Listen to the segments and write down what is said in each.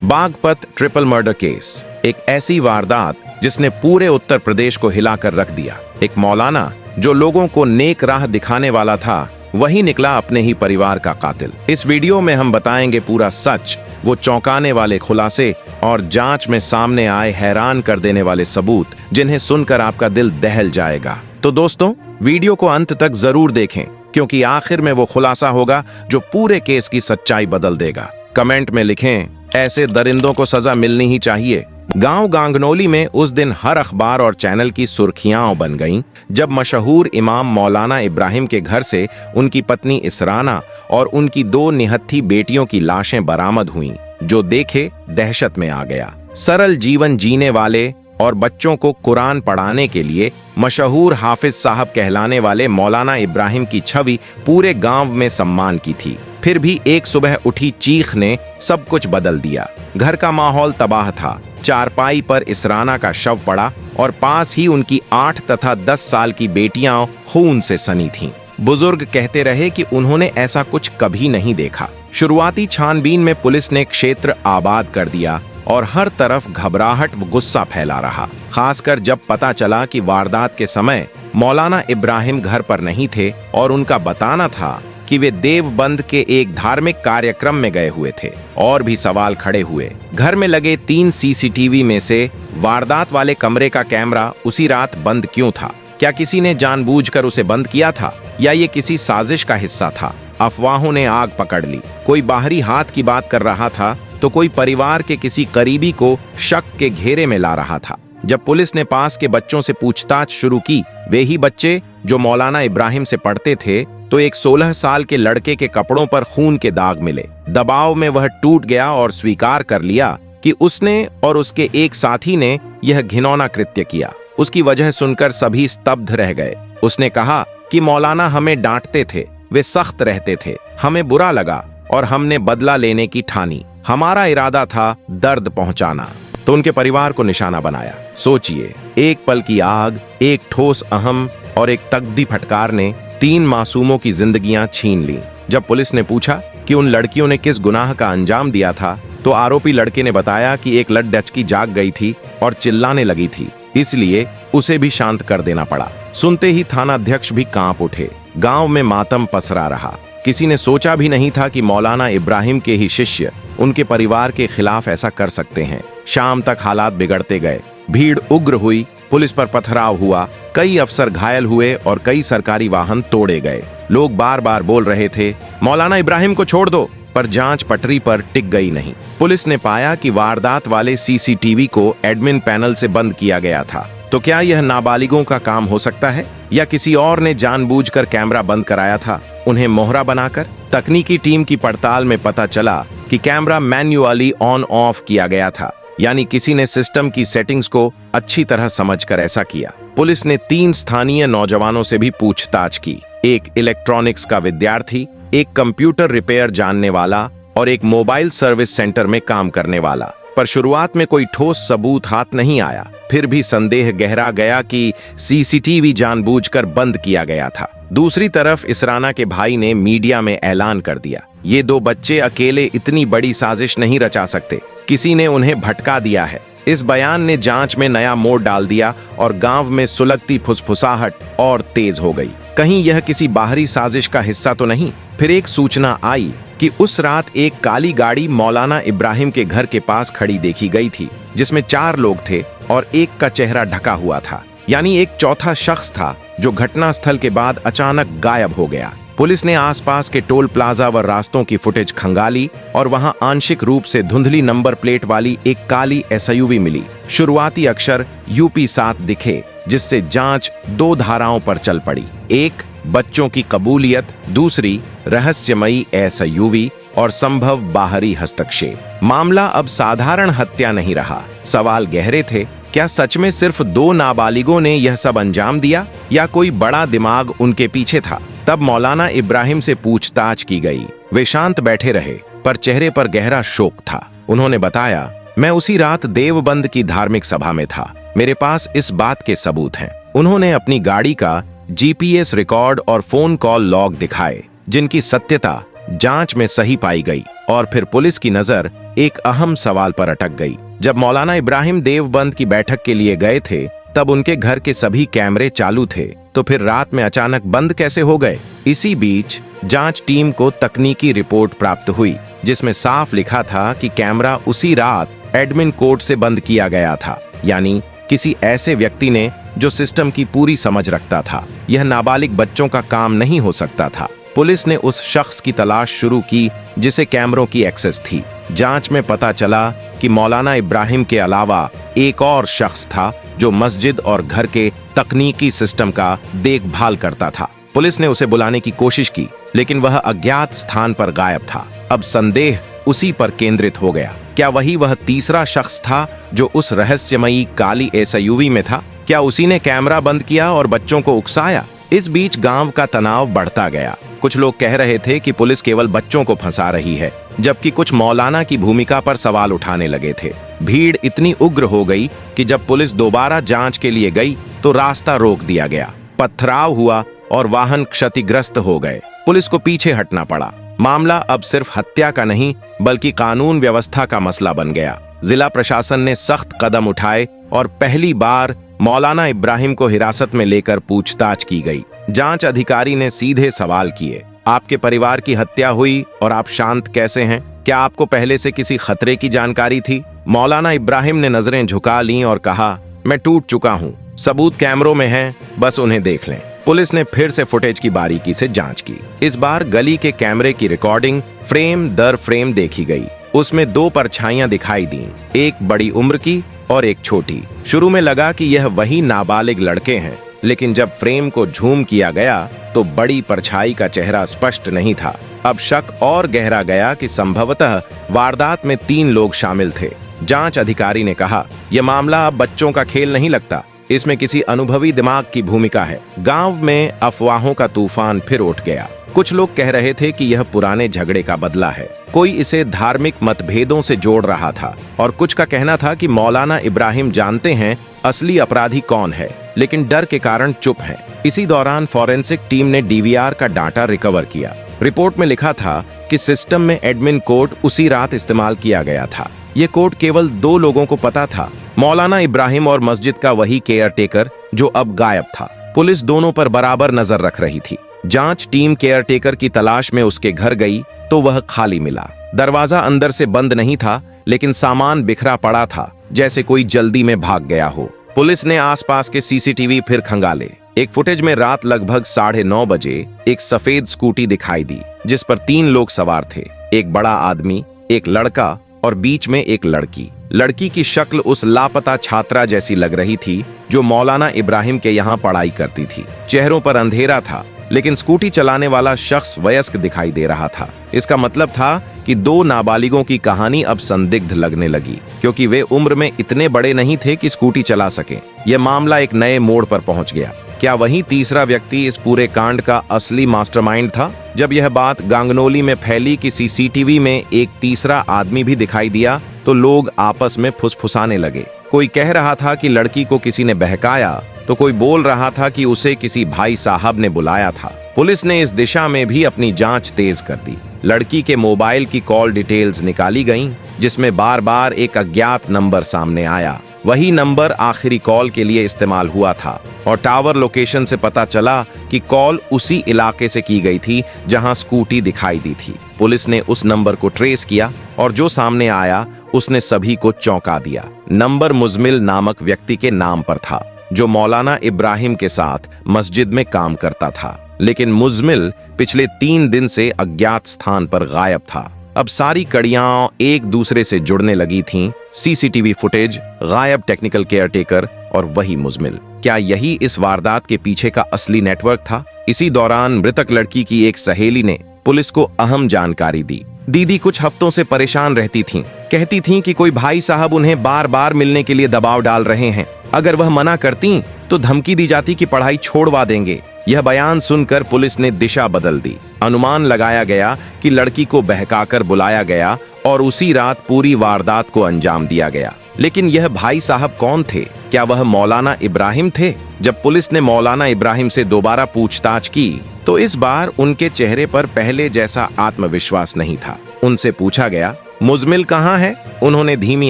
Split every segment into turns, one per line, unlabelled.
Baghpat triple murder case, एक ऐसी वारदात जिसने पूरे उत्तर प्रदेश को हिलाकर रख दिया। एक मौलाना जो लोगों को नेक राह दिखाने वाला था, वही निकला अपने ही परिवार का कातिल। इस वीडियो में हम बताएंगे पूरा सच, वो चौंकाने वाले खुलासे और जांच में सामने आए हैरान कर देने वाले सबूत जिन्हें सुनकर आपका दिल दहल जाएगा। तो दोस्तों, वीडियो को अंत तक जरूर देखें, क्योंकि आखिर में वो खुलासा होगा जो पूरे केस की सच्चाई बदल देगा। कमेंट में लिखें, ऐसे दरिंदों को सजा मिलनी ही चाहिए। गांव गांगनौली में उस दिन हर अखबार और चैनल की सुर्खियां बन गईं जब मशहूर इमाम मौलाना इब्राहिम के घर से उनकी पत्नी इसराना और उनकी 2 निहत्थी बेटियों की लाशें बरामद हुईं, जो देखे दहशत में आ गया। सरल जीवन जीने वाले और बच्चों को कुरान पढ़ाने के लिए मशहूर हाफिज साहब कहलाने वाले मौलाना इब्राहिम की छवि पूरे गांव में सम्मान की थी। फिर भी एक सुबह उठी चीख ने सब कुछ बदल दिया। घर का माहौल तबाह था। चारपाई पर इसराना का शव पड़ा और पास ही उनकी 8 तथा 10 साल की बेटियां खून से सनी थीं। बुजुर्ग कहते रहे कि उन्होंने ऐसा कुछ कभी नहीं देखा। शुरुआती छानबीन में पुलिस ने क्षेत्र आबाद कर दिया और हर तरफ घबराहट व गुस्सा फैला रहा, खासकर जब पता चला कि वारदात के समय मौलाना इब्राहिम घर पर नहीं थे और उनका बताना था कि वे देवबंद के एक धार्मिक कार्यक्रम में गए हुए थे। और भी सवाल खड़े हुए। घर में लगे 3 सीसीटीवी में से वारदात वाले कमरे का कैमरा उसी रात बंद क्यों था? क्या किसी ने जानबूझकर उसे बंद किया था या ये किसी साजिश का हिस्सा था? अफवाहों ने आग पकड़ ली। कोई बाहरी हाथ की बात कर रहा था तो कोई परिवार के किसी करीबी को शक के घेरे में ला रहा था। जब पुलिस ने पास के बच्चों से पूछताछ शुरू की, वे ही बच्चे जो मौलाना इब्राहिम से पढ़ते थे, तो एक 16 साल के लड़के के कपड़ों पर खून के दाग मिले। दबाव में वह टूट गया और स्वीकार कर लिया कि उसने और उसके एक साथी ने यह घिनौना कृत्य किया। उसकी वजह सुनकर सभी स्तब्ध रह गए। उसने कहा कि मौलाना हमें डांटते थे, वे सख्त रहते थे, हमें बुरा लगा और हमने बदला लेने की ठानी। हमारा इरादा था दर्द पहुंचाना। तो उनके परिवार को निशाना बनाया। सोचिए, एक पल की आग, एक ठोस अहम और एक तगदी फटकार ने 3 मासूमों की जिंदगियां छीन ली। जब पुलिस ने पूछा कि उन लड़कियों ने किस गुनाह का अंजाम दिया था, तो आरोपी लड़के ने बताया कि एक लड़की जाग गई थी और चिल्लाने लगी थी, इसलिए उसे भी शांत कर देना पड़ा। सुनते ही थानाध्यक्ष भी कांप उठे। गांव में मातम पसरा रहा। किसी ने सोचा भी नहीं था कि मौलाना इब्राहिम के ही शिष्य उनके परिवार के खिलाफ ऐसा कर सकते हैं। शाम तक हालात बिगड़ते गए। भीड़ उग्र हुई, पुलिस पर पथराव हुआ, कई अफसर घायल हुए और कई सरकारी वाहन तोड़े गए। लोग बार बार बोल रहे थे, मौलाना इब्राहिम को छोड़ दो, पर जांच पटरी पर टिक गई नहीं। पुलिस ने पाया कि वारदात वाले सीसीटीवी को एडमिन पैनल से बंद किया गया था। तो क्या यह नाबालिगों का काम हो सकता है या किसी और ने जानबूझकर कैमरा बंद कराया था, उन्हें मोहरा बनाकर? तकनीकी टीम की पड़ताल में पता चला कि कैमरा मैन्युअली ऑन ऑफ किया गया था, यानी किसी ने सिस्टम की सेटिंग्स को अच्छी तरह समझकर ऐसा किया। पुलिस ने 3 स्थानीय नौजवानों से भी पूछताछ की। एक इलेक्ट्रॉनिक्स का विद्यार्थी, एक कंप्यूटर रिपेयर जानने वाला और एक मोबाइल सर्विस सेंटर में काम करने वाला। पर शुरुआत में कोई ठोस सबूत हाथ नहीं आया। फिर भी संदेह गहरा गया कि सीसीटीवी जानबूझकर बंद किया गया था। दूसरी तरफ इसराना के भाई ने मीडिया में ऐलान कर दिया, ये 2 बच्चे अकेले इतनी बड़ी साजिश नहीं रचा सकते, किसी ने उन्हें भटका दिया है। इस बयान ने जांच में नया मोड़ डाल दिया और गांव में सुलगती फुसफुसाहट और तेज हो गई। कहीं यह किसी बाहरी साजिश का हिस्सा तो नहीं? फिर एक सूचना आई कि उस रात एक काली गाड़ी मौलाना इब्राहिम के घर के पास खड़ी देखी गई थी, जिसमें 4 लोग थे और एक का चेहरा ढका हुआ था, यानी एक चौथा शख्स था जो घटनास्थल के बाद अचानक गायब हो गया। पुलिस ने आसपास के टोल प्लाजा व रास्तों की फुटेज खंगाली और वहां आंशिक रूप से धुंधली नंबर प्लेट वाली एक काली एसयूवी मिली। शुरुआती अक्षर UP7 दिखे, जिससे जांच 2 धाराओं पर चल पड़ी। एक, बच्चों की कबूलियत, दूसरी, रहस्यमयी एसयूवी और संभव बाहरी हस्तक्षेप। मामला अब साधारण हत्या नहीं रहा। सवाल गहरे थे। क्या सच में सिर्फ 2 नाबालिगों ने यह सब अंजाम दिया या कोई बड़ा दिमाग उनके पीछे था? तब मौलाना इब्राहिम से पूछताछ की गई। वे शांत बैठे रहे, पर चेहरे पर गहरा शोक था। उन्होंने बताया, मैं उसी रात देवबंद की धार्मिक सभा में था। मेरे पास इस बात के सबूत हैं। उन्होंने अपनी गाड़ी का GPS रिकॉर्ड और फोन कॉल लॉग दिखाए, जिनकी सत्यता जांच में सही पाई गई और फिर पुलिस की नजर एक अहम सवाल पर अटक गई। जब मौलाना इब्राहिम देवबंद की बैठक के लिए गए थे तब उनके घर के सभी कैमरे चालू थे, तो फिर रात में अचानक बंद कैसे हो गए? इसी बीच जांच टीम को तकनीकी रिपोर्ट प्राप्त हुई जिसमें साफ लिखा था कि कैमरा उसी रात एडमिन कोड से बंद किया गया था, यानी किसी ऐसे व्यक्ति ने जो सिस्टम की पूरी समझ रखता था। यह नाबालिग बच्चों का काम नहीं हो सकता था। पुलिस ने उस शख्स की तलाश शुरू की जिसे कैमरों की एक्सेस थी। जांच में पता चला कि मौलाना इब्राहिम के अलावा एक और शख्स था जो मस्जिद और घर के तकनीकी सिस्टम का देखभाल करता था। पुलिस ने उसे बुलाने की कोशिश की लेकिन वह अज्ञात स्थान पर गायब था। अब संदेह उसी पर केंद्रित हो गया। क्या वह तीसरा शख्स था जो उस रहस्यमयी काली एसयूवी में था? क्या उसी ने कैमरा बंद किया और बच्चों को उकसाया? इस बीच गांव का तनाव बढ़ता गया। कुछ लोग कह रहे थे कि पुलिस केवल बच्चों को फंसा रही है, जबकि कुछ मौलाना की भूमिका पर सवाल उठाने लगे थे। भीड़ इतनी उग्र हो गई कि जब पुलिस दोबारा जांच के लिए गई तो रास्ता रोक दिया गया, पथराव हुआ और वाहन क्षतिग्रस्त हो गए। पुलिस को पीछे हटना पड़ा। मामला अब सिर्फ हत्या का नहीं बल्कि कानून व्यवस्था का मसला बन गया। जिला प्रशासन ने सख्त कदम उठाए और पहली बार मौलाना इब्राहिम को हिरासत में लेकर पूछताछ की गई। जांच अधिकारी ने सीधे सवाल किए, आपके परिवार की हत्या हुई और आप शांत कैसे हैं? क्या आपको पहले से किसी खतरे की जानकारी थी? मौलाना इब्राहिम ने नजरें झुका लीं और कहा, मैं टूट चुका हूं, सबूत कैमरों में हैं, बस उन्हें देख लें। पुलिस ने फिर से फुटेज की बारीकी से जांच की। इस बार गली के कैमरे की रिकॉर्डिंग फ्रेम दर फ्रेम देखी गई। उसमें 2 परछाइयां दिखाई दीं, एक बड़ी उम्र की और एक छोटी। शुरू में लगा कि यह वही नाबालिग लड़के हैं, लेकिन जब फ्रेम को झूम किया गया तो बड़ी परछाई का चेहरा स्पष्ट नहीं था। अब शक और गहरा गया कि संभवतः वारदात में 3 लोग शामिल थे। जांच अधिकारी ने कहा, यह मामला अब बच्चों का खेल नहीं लगता, इसमें किसी अनुभवी दिमाग की भूमिका है। गांव में अफवाहों का तूफान फिर उठ गया। कुछ लोग कह रहे थे कि यह पुराने झगड़े का बदला है, कोई इसे धार्मिक मतभेदों से जोड़ रहा था, और कुछ का कहना था कि मौलाना इब्राहिम जानते हैं असली अपराधी कौन है, लेकिन डर के कारण चुप हैं। इसी दौरान फॉरेंसिक टीम ने डीवीआर का डाटा रिकवर किया। रिपोर्ट में लिखा था कि सिस्टम में एडमिन कोड उसी रात इस्तेमाल किया गया था। ये कोड केवल 2 लोगों को पता था, मौलाना इब्राहिम और मस्जिद का वही केयरटेकर जो अब गायब था। पुलिस दोनों पर बराबर नजर रख रही थी। जांच टीम केयरटेकर की तलाश में उसके घर गई तो वह खाली मिला। दरवाजा अंदर से बंद नहीं था, लेकिन सामान बिखरा पड़ा था, जैसे कोई जल्दी में भाग गया हो। पुलिस ने आसपास के सीसीटीवी फिर खंगाले। एक फुटेज में रात लगभग 9:30 बजे एक सफेद स्कूटी दिखाई दी जिस पर 3 लोग सवार थे, एक बड़ा आदमी, एक लड़का और बीच में एक लड़की। लड़की की शक्ल उस लापता छात्रा जैसी लग रही थी जो मौलाना इब्राहिम के यहाँ पढ़ाई करती थी। चेहरों पर अंधेरा था, लेकिन स्कूटी चलाने वाला शख्स वयस्क दिखाई दे रहा था। इसका मतलब था कि 2 नाबालिगों की कहानी अब संदिग्ध लगने लगी, क्योंकि वे उम्र में इतने बड़े नहीं थे कि स्कूटी चला सकें। यह मामला एक नए मोड़ पर पहुंच गया। क्या वही तीसरा व्यक्ति इस पूरे कांड का असली मास्टरमाइंड था? जब यह बात गांगनोली में फैली कि सीसीटीवी में एक तीसरा आदमी भी दिखाई दिया तो लोग आपस में फुसफुसाने लगे। कोई कह रहा था कि लड़की को किसी ने बहकाया, तो कोई बोल रहा था कि उसे किसी भाई साहब ने बुलाया था। पुलिस ने इस दिशा में भी अपनी जांच तेज कर दी। लड़की के मोबाइल की कॉल डिटेल्स निकाली गईं, जिसमें बार बार एक अज्ञात नंबर सामने आया। वही नंबर आखिरी कॉल के लिए इस्तेमाल हुआ था, और टावर लोकेशन से पता चला कि कॉल उसी इलाके से की गई थी जहां स्कूटी दिखाई दी थी। पुलिस ने उस नंबर को ट्रेस किया और जो सामने आया उसने सभी को चौंका दिया। नंबर मुजमिल नामक व्यक्ति के नाम पर था, जो मौलाना इब्राहिम के साथ मस्जिद में काम करता था। लेकिन मुजमिल पिछले 3 दिन से अज्ञात स्थान पर गायब था। अब सारी कड़ियां एक दूसरे से जुड़ने लगी थीं। सीसीटीवी फुटेज, गायब टेक्निकल केयरटेकर और वही मुजमिल। क्या यही इस वारदात के पीछे का असली नेटवर्क था? इसी दौरान मृतक लड़की की एक सहेली ने पुलिस को अहम जानकारी दी। दीदी कुछ हफ्तों से परेशान रहती थीं। कहती थीं कि कोई भाई साहब उन्हें बार बार मिलने के लिए दबाव डाल रहे हैं। अगर वह मना करती तो धमकी दी जाती कि पढ़ाई छोड़वा देंगे। यह बयान सुनकर पुलिस ने दिशा बदल दी। अनुमान लगाया गया कि लड़की को बहकाकर बुलाया गया और उसी रात पूरी वारदात को अंजाम दिया गया। लेकिन यह भाई साहब कौन थे? क्या वह मौलाना इब्राहिम थे? जब पुलिस ने मौलाना इब्राहिम से दोबारा पूछताछ की तो इस बार उनके चेहरे पर पहले जैसा आत्मविश्वास नहीं था। उनसे पूछा गया, मुजमिल कहाँ है? उन्होंने धीमी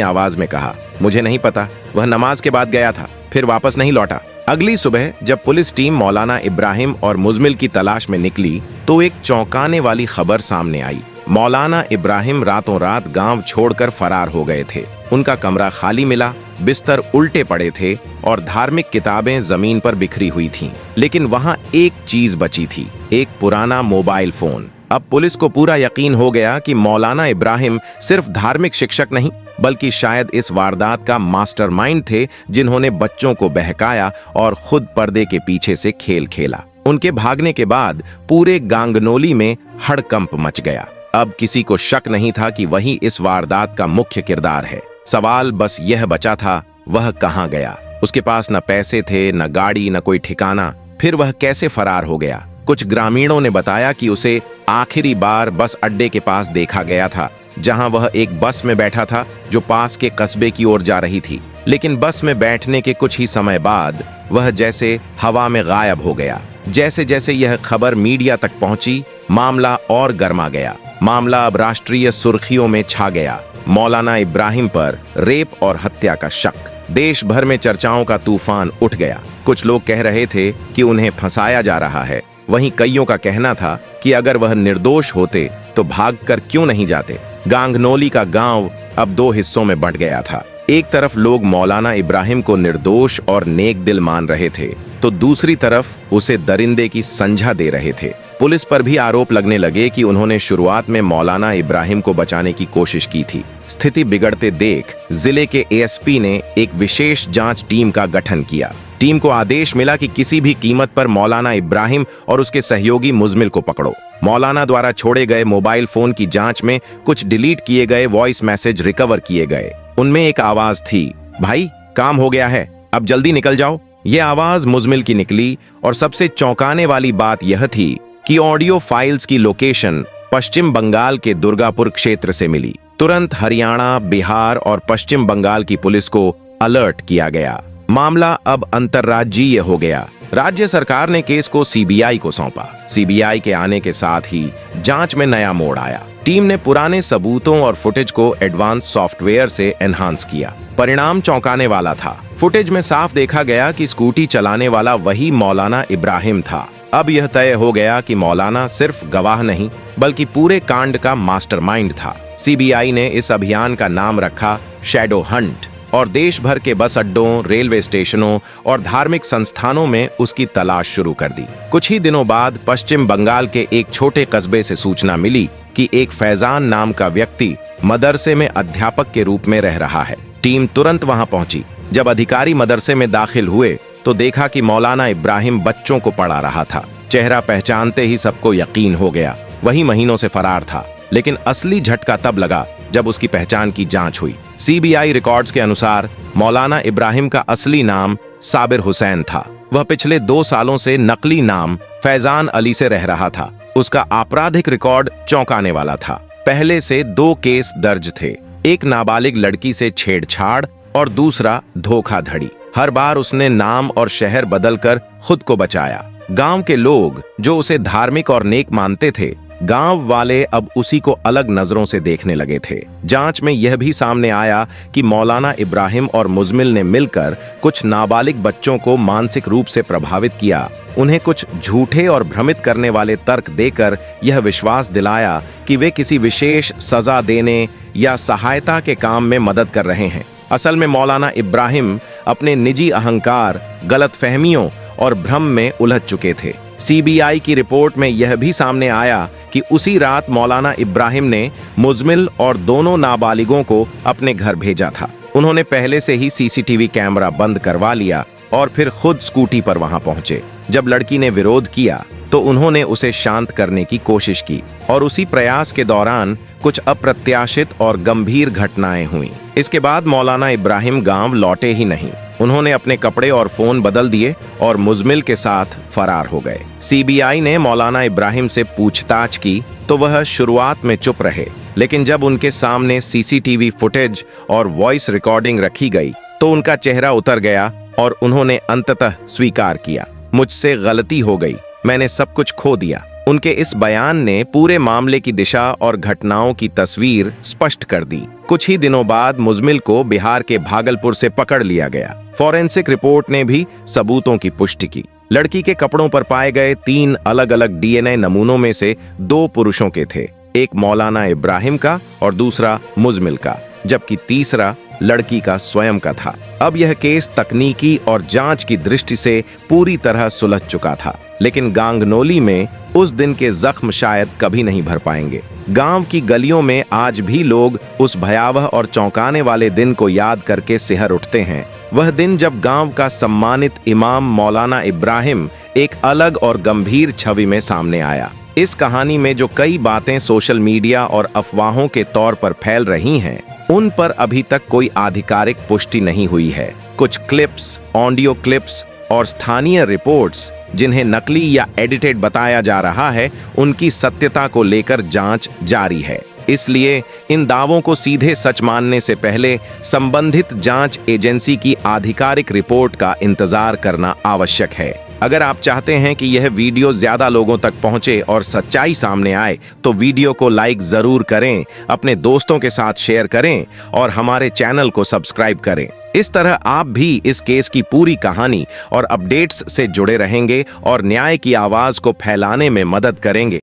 आवाज में कहा, मुझे नहीं पता, वह नमाज के बाद गया था, फिर वापस नहीं लौटा। अगली सुबह जब पुलिस टीम मौलाना इब्राहिम और मुजमिल की तलाश में निकली तो एक चौंकाने वाली खबर सामने आई। मौलाना इब्राहिम रातों रात गांव छोड़कर फरार हो गए थे। उनका कमरा खाली मिला, बिस्तर उल्टे पड़े थे और धार्मिक किताबें जमीन पर बिखरी हुई थीं। लेकिन वहां एक चीज बची थी, एक पुराना मोबाइल फोन। अब पुलिस को पूरा यकीन हो गया कि मौलाना इब्राहिम सिर्फ धार्मिक शिक्षक नहीं बल्कि शायद इस वारदात का मास्टरमाइंड थे, जिन्होंने बच्चों को बहकाया और खुद पर्दे के पीछे से खेल खेला। उनके भागने के बाद पूरे गांगनोली में हड़कंप मच गया। अब किसी को शक नहीं था कि वही इस वारदात का मुख्य किरदार है। सवाल बस यह बचा था, वह कहाँ गया? उसके पास न पैसे थे, न गाड़ी, न कोई ठिकाना। फिर वह कैसे फरार हो गया? कुछ ग्रामीणों ने बताया कि उसे आखिरी बार बस अड्डे के पास देखा गया था, जहां वह एक बस में बैठा था जो पास के कस्बे की ओर जा रही थी। लेकिन बस में बैठने के कुछ ही समय बाद वह जैसे हवा में गायब हो गया। जैसे जैसे यह खबर मीडिया तक पहुंची, मामला और गर्मा गया। मामला अब राष्ट्रीय सुर्खियों में छा गया। मौलाना इब्राहिम पर रेप और हत्या का शक। देश भर में चर्चाओं का तूफान उठ गया। कुछ लोग कह रहे थे कि उन्हें फंसाया जा रहा है। वहीं कईयों का कहना था कि अगर वह निर्दोष होते तो भागकर क्यों नहीं जाते। गांगनोली का गांव अब दो हिस्सों में बंट गया था। एक तरफ लोग मौलाना इब्राहिम को निर्दोष और नेक दिल मान रहे थे, तो दूसरी तरफ उसे दरिंदे की संज्ञा दे रहे थे। पुलिस पर भी आरोप लगने लगे कि उन्होंने शुरुआत में मौलाना इब्राहिम को बचाने की कोशिश की थी। स्थिति बिगड़ते देख जिले के एएसपी ने एक विशेष जांच टीम का गठन किया। टीम को आदेश मिला कि किसी भी कीमत पर मौलाना इब्राहिम और उसके सहयोगी मुजमिल को पकड़ो। मौलाना द्वारा छोड़े गए मोबाइल फोन की जांच में कुछ डिलीट किए गए वॉइस मैसेज रिकवर किए गए। उनमें एक आवाज थी, भाई काम हो गया है, अब जल्दी निकल जाओ। यह आवाज मुजमिल की निकली और सबसे चौंकाने वाली बात यह थी कि ऑडियो फाइल्स की लोकेशन पश्चिम बंगाल के दुर्गापुर क्षेत्र से मिली। तुरंत हरियाणा, बिहार और पश्चिम बंगाल की पुलिस को अलर्ट किया गया। मामला अब अंतर्राज्यीय हो गया। राज्य सरकार ने केस को सीबीआई को सौंपा। सीबीआई के आने के साथ ही जांच में नया मोड़ आया। टीम ने पुराने सबूतों और फुटेज को एडवांस सॉफ्टवेयर से एनहांस किया। परिणाम चौंकाने वाला था। फुटेज में साफ देखा गया कि स्कूटी चलाने वाला वही मौलाना इब्राहिम था। अब यह तय हो गया कि मौलाना सिर्फ गवाह नहीं बल्कि पूरे कांड का मास्टरमाइंड था। सीबीआई ने इस अभियान का नाम रखा शैडो हंट और देश भर के बस अड्डों, रेलवे स्टेशनों और धार्मिक संस्थानों में उसकी तलाश शुरू कर दी। कुछ ही दिनों बाद पश्चिम बंगाल के एक छोटे कस्बे से सूचना मिली कि एक फैजान नाम का व्यक्ति मदरसे में अध्यापक के रूप में रह रहा है। टीम तुरंत वहां पहुंची। जब अधिकारी मदरसे में दाखिल हुए तो देखा कि मौलाना इब्राहिम बच्चों को पढ़ा रहा था। चेहरा पहचानते ही सबको यकीन हो गया, वही महीनों से फरार था। लेकिन असली झटका तब लगा जब उसकी पहचान की जांच हुई। सीबीआई रिकॉर्ड्स के अनुसार मौलाना इब्राहिम का असली नाम साबिर हुसैन था। वह पिछले 2 सालों से नकली नाम फैजान अली से रह रहा था। उसका आपराधिक रिकॉर्ड चौंकाने वाला था। पहले से 2 केस दर्ज थे, एक नाबालिग लड़की से छेड़छाड़ और दूसरा धोखाधड़ी। हर बार उसने नाम और शहर बदलकर खुद को बचाया। गांव के लोग जो उसे धार्मिक और नेक मानते थे, गांव वाले अब उसी को अलग नजरों से देखने लगे थे। जांच में यह भी सामने आया कि मौलाना इब्राहिम और मुजमिल ने मिलकर कुछ नाबालिग बच्चों को मानसिक रूप से प्रभावित किया। उन्हें कुछ झूठे और भ्रमित करने वाले तर्क देकर यह विश्वास दिलाया कि वे किसी विशेष सजा देने या सहायता के काम में मदद कर रहे हैं। असल में मौलाना इब्राहिम अपने निजी अहंकार, गलतफहमियों और भ्रम में उलझ चुके थे। सीबीआई की रिपोर्ट में यह भी सामने आया कि उसी रात मौलाना इब्राहिम ने मुजमिल और दोनों नाबालिगों को अपने घर भेजा था। उन्होंने पहले से ही सीसीटीवी कैमरा बंद करवा लिया और फिर खुद स्कूटी पर वहां पहुंचे। जब लड़की ने विरोध किया तो उन्होंने उसे शांत करने की कोशिश की और उसी प्रयास के दौरान कुछ अप्रत्याशित और गंभीर घटनाएं हुई। इसके बाद मौलाना इब्राहिम गांव लौटे ही नहीं। उन्होंने अपने कपड़े और फोन बदल दिए और मुजमिल के साथ फरार हो गए। सीबीआई ने मौलाना इब्राहिम से पूछताछ की तो वह शुरुआत में चुप रहे, लेकिन जब उनके सामने सीसीटीवी फुटेज और वॉइस रिकॉर्डिंग रखी गई तो उनका चेहरा उतर गया और उन्होंने अंततः स्वीकार किया, मुझसे गलती हो गई, मैंने सब कुछ खो दिया। उनके इस बयान ने पूरे मामले की दिशा और घटनाओं की तस्वीर स्पष्ट कर दी। कुछ ही दिनों बाद मुज़मिल को बिहार के भागलपुर से पकड़ लिया गया। फॉरेंसिक रिपोर्ट ने भी सबूतों की पुष्टि की। लड़की के कपड़ों पर पाए गए 3 अलग-अलग डीएनए नमूनों में से 2 पुरुषों के थे, एक मौलाना इब्राहिम का और दूसरा मुज़मिल का, जबकि तीसरा लड़की का स्वयं का था। अब यह केस तकनीकी और जांच की दृष्टि से पूरी तरह सुलझ चुका था, लेकिन गांगनोली में उस दिन के जख्म शायद कभी नहीं भर पाएंगे। गांव की गलियों में आज भी लोग उस भयावह और चौंकाने वाले दिन को याद करके सिहर उठते हैं। वह दिन जब गांव का सम्मानित इमाम मौलाना इब्राहिम एक अलग और गंभीर छवि में सामने आया। इस कहानी में जो कई बातें सोशल मीडिया और अफवाहों के तौर पर फैल रही हैं, उन पर अभी तक कोई आधिकारिक पुष्टि नहीं हुई है। कुछ क्लिप्स, ऑडियो क्लिप्स और स्थानीय रिपोर्ट्स जिन्हें नकली या एडिटेड बताया जा रहा है, उनकी सत्यता को लेकर जांच जारी है। इसलिए इन दावों को सीधे सच मानने से पहले संबंधित जांच एजेंसी की आधिकारिक रिपोर्ट का इंतजार करना आवश्यक है। अगर आप चाहते हैं कि यह वीडियो ज्यादा लोगों तक पहुंचे और सच्चाई सामने आए, तो वीडियो को लाइक जरूर करें, अपने दोस्तों के साथ शेयर करें और हमारे चैनल को सब्सक्राइब करें। इस तरह आप भी इस केस की पूरी कहानी और अपडेट्स से जुड़े रहेंगे और न्याय की आवाज को फैलाने में मदद करेंगे।